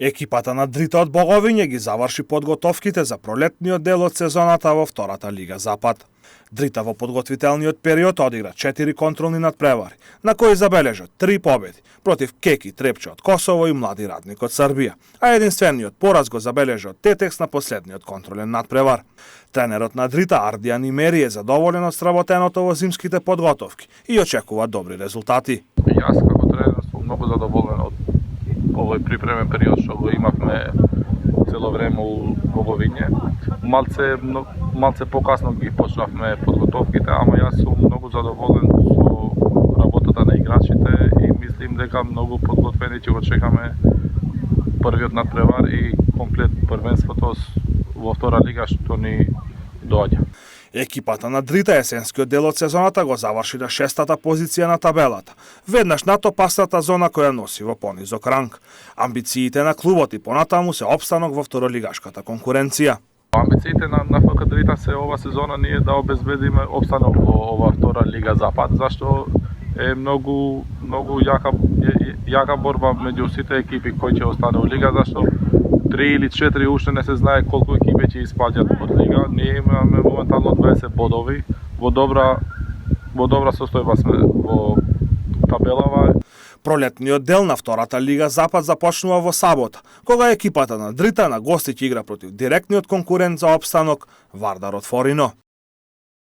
Екипата на Дрита од Боговиње ги заврши подготовките за пролетниот дел од сезоната во втората Лига Запад. Дрита во подготвителниот период одигра 4 контролни надпревари, на кои забележа 3 победи против Кеки Трепче од Косово и Млади Радник од Србија, а единствениот пораз го забележа од Тетекс на последниот контролен надпревар. Тренерот на Дрита Ардијан Имери е задоволен од сработеното во зимските подготовки и очекува добри резултати. Јас како тренер сум многу задоволен од овој припремен период што го имавме цело време у Боговиње. Малце покасно ги почнавме подготовките, ама јас сум многу задоволен со работата на играчите и мислим дека многу подготвени ќе го чекаме првиот надпревар и комплет првенството во втора лига што ни доаѓа. Екипата на Дрита есенскиот дел од сезоната го заврши на 6-та позиција на табелата, веднаш над опасната зона која носи во понизок ранг. Амбициите на клубот и понатаму се опстанок во второлигашката конкуренција. Амбициите на ФК Дрита се ова сезона ние да обезбедиме опстанок во ова втора лига Запад, зашто е многу јака борба меѓу сите екипи кои ќе остане во лига, зашто 3 или 4 уште не се знае колку екипи ќе испаѓат од лига. Ние имаме моментално 20 бодови, во добра состојба сме во табелава. Пролетниот дел на втората Лига Запад започнува во сабота, кога екипата на Дрита на гости ќе игра против директниот конкурент за опстанок Вардар од Форино.